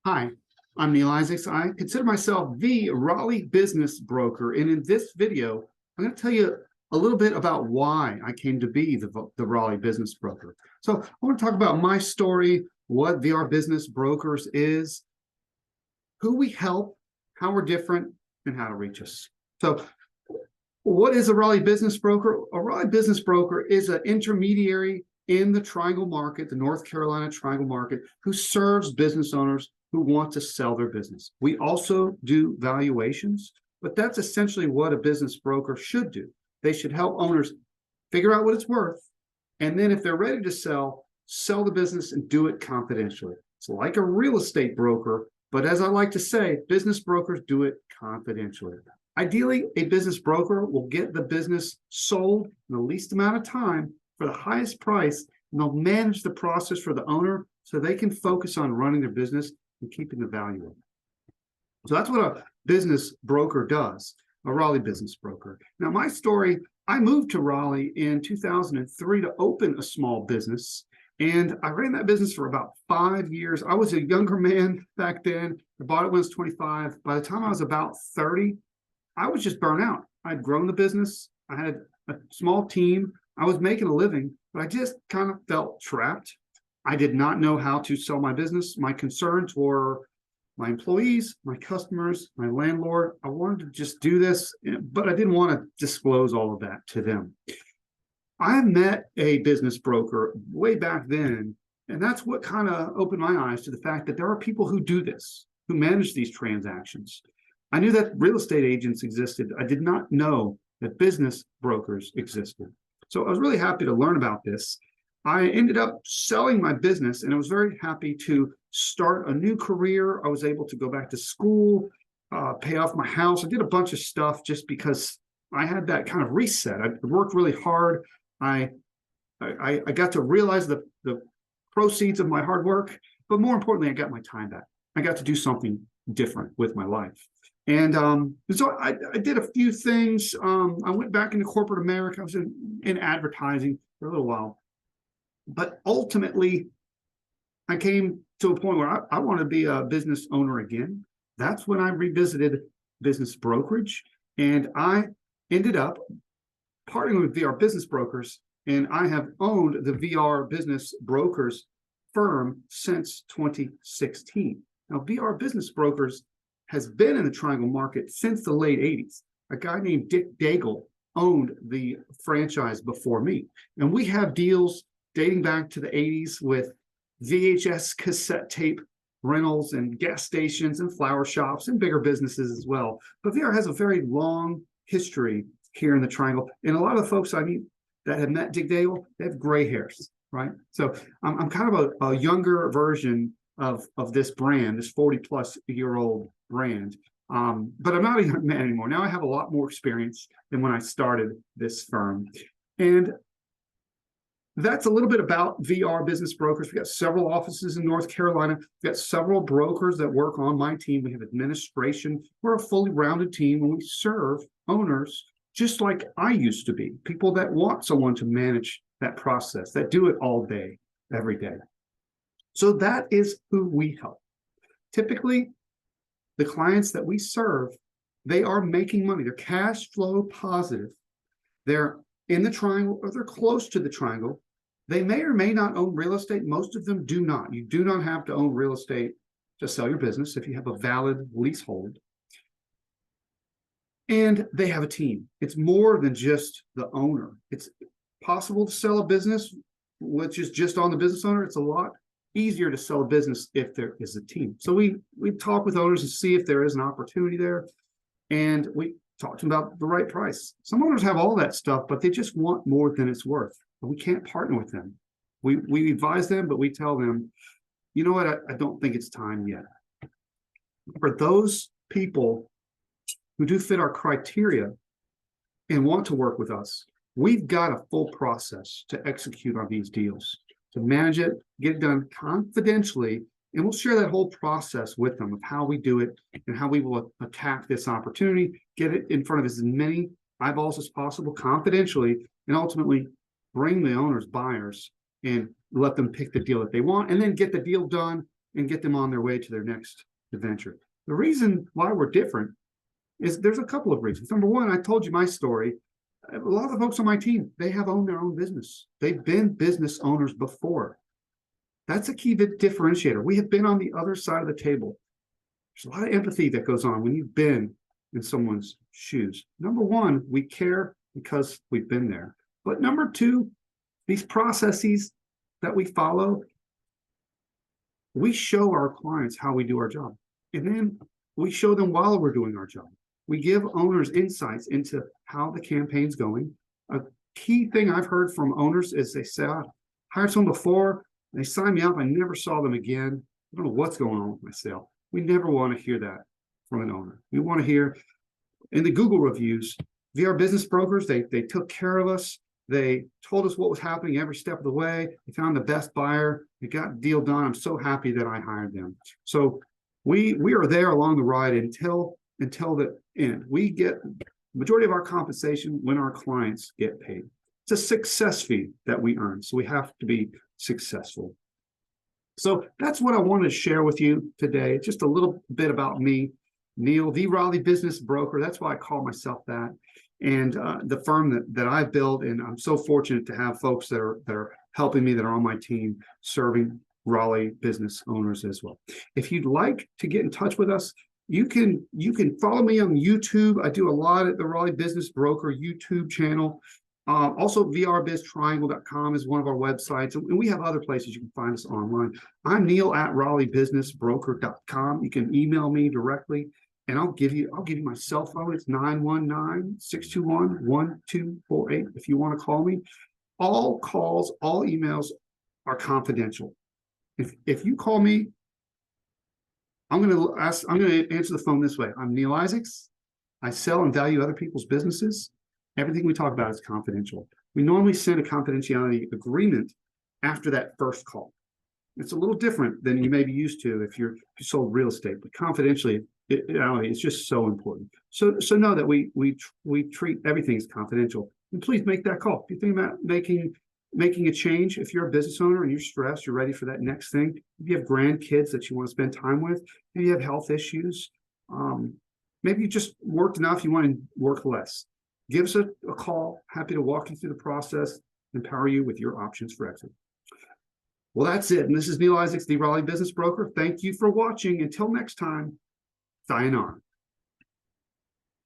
Hi, I'm Neal Isaacs. I consider myself the Raleigh Business Broker. And in this video, I'm going to tell you a little bit about why I came to be the Raleigh Business Broker. So I want to talk about my story, what VR Business Brokers is, who we help, how we're different, and how to reach us. So what is a Raleigh Business Broker? A Raleigh Business Broker is an intermediary in the Triangle market, the North Carolina Triangle market, who serves business owners who want to sell their business. We also do valuations, but that's essentially what a business broker should do. They should help owners figure out what it's worth, and then if they're ready to sell the business and do it confidentially. It's like a real estate broker, but as I like to say, business brokers do it confidentially. Ideally, a business broker will get the business sold in the least amount of time for the highest price, and they'll manage the process for the owner so they can focus on running their business and keeping the value of it. So that's what a business broker does, a Raleigh business broker. Now, my story, I moved to Raleigh in 2003 to open a small business, and I ran that business for about 5 years. I was a younger man back then. I bought it when I was 25. By the time I was about 30, I was just burnt out. I'd grown the business. I had a small team. I was making a living, but I just kind of felt trapped. I did not know how to sell my business. My concerns were my employees, my customers, my landlord. I wanted to just do this, but I didn't want to disclose all of that to them. I met a business broker way back then, and that's what kind of opened my eyes to the fact that there are people who do this, who manage these transactions. I knew that real estate agents existed. I did not know that business brokers existed. So I was really happy to learn about this. I ended up selling my business, and I was very happy to start a new career. I was able to go back to school, pay off my house. I did a bunch of stuff just because I had that kind of reset. I worked really hard. I got to realize the proceeds of my hard work, but more importantly, I got my time back. I got to do something different with my life. And so I did a few things. I went back into corporate America. I was in advertising for a little while. But ultimately, I came to a point where I want to be a business owner again. That's when I revisited business brokerage. And I ended up partnering with VR Business Brokers. And I have owned the VR Business Brokers firm since 2016. Now, VR Business Brokers has been in the Triangle market since the late 80s. A guy named Dick Daigle owned the franchise before me. And we have deals dating back to the 80s with VHS cassette tape rentals and gas stations and flower shops and bigger businesses as well. But VR has a very long history here in the Triangle. And a lot of the folks I meet that have met Dick Daigle, they have gray hairs, right? So I'm kind of a younger version of this brand, this 40-plus-year-old brand. But I'm not a young man anymore. Now I have a lot more experience than when I started this firm. And that's a little bit about VR Business Brokers. We've got several offices in North Carolina. We've got several brokers that work on my team. We have administration. We're a fully rounded team, and we serve owners just like I used to be, people that want someone to manage that process, that do it all day, every day. So that is who we help. Typically, the clients that we serve, they are making money. They're cash flow positive. They're in the Triangle, or they're close to the Triangle. They may or may not own real estate. Most of them do not. You do not have to own real estate to sell your business if you have a valid leasehold. And they have a team. It's more than just the owner. It's possible to sell a business which is just on the business owner. It's a lot easier to sell a business if there is a team. So we talk with owners and see if there is an opportunity there. And we talk to them about the right price. Some owners have all that stuff, but they just want more than it's worth. We can't partner with them. We advise them, but we tell them, you know what, I don't think it's time yet. For those people who do fit our criteria and want to work with us, we've got a full process to execute on these deals, to manage it, get it done confidentially, and we'll share that whole process with them of how we do it and how we will attack this opportunity, get it in front of as many eyeballs as possible confidentially, and ultimately bring the owners buyers and let them pick the deal that they want, and then get the deal done and get them on their way to their next adventure. The reason why we're different is there's a couple of reasons. Number one, I told you my story. A lot of the folks on my team, they have owned their own business. They've been business owners before. That's a key differentiator. We have been on the other side of the table. There's a lot of empathy that goes on when you've been in someone's shoes. Number one, we care because we've been there. But number two, these processes that we follow, we show our clients how we do our job. And then we show them while we're doing our job. We give owners insights into how the campaign's going. A key thing I've heard from owners is they say, I hired someone before, they signed me up, I never saw them again. I don't know what's going on with my sale. We never want to hear that from an owner. We want to hear in the Google reviews, VR Business Brokers, they took care of us. They told us what was happening every step of the way. They found the best buyer. They got the deal done. I'm so happy that I hired them. So we are there along the ride until the end. We get the majority of our compensation when our clients get paid. It's a success fee that we earn. So we have to be successful. So that's what I wanted to share with you today. Just a little bit about me, Neal, the Raleigh Business Broker. That's why I call myself that. And the firm that I've built, and I'm so fortunate to have folks that are helping me, that are on my team, serving Raleigh business owners as well. If you'd like to get in touch with us, you can follow me on YouTube. I do a lot at the Raleigh Business Broker YouTube channel. Also, vrbiztriangle.com is one of our websites, and we have other places you can find us online. I'm Neal at RaleighBusinessBroker.com. You can email me directly, and I'll give you my cell phone. It's 919-621-1248 if you want to call me. All calls, all emails are confidential. If you call me, I'm going to answer the phone this way. I'm Neal Isaacs. I sell and value other people's businesses. Everything we talk about is confidential. We normally send a confidentiality agreement after that first call. It's a little different than you may be used to if you sold real estate, but confidentially, it's just so important. So know that we treat everything as confidential. And please make that call. If you think about making a change, if you're a business owner and you're stressed, you're ready for that next thing. If you have grandkids that you want to spend time with, maybe you have health issues, maybe you just worked enough, you want to work less. Give us a call. Happy to walk you through the process, empower you with your options for exit. Well, that's it. And this is Neal Isaacs, the Raleigh Business Broker. Thank you for watching. Until next time, sayonara.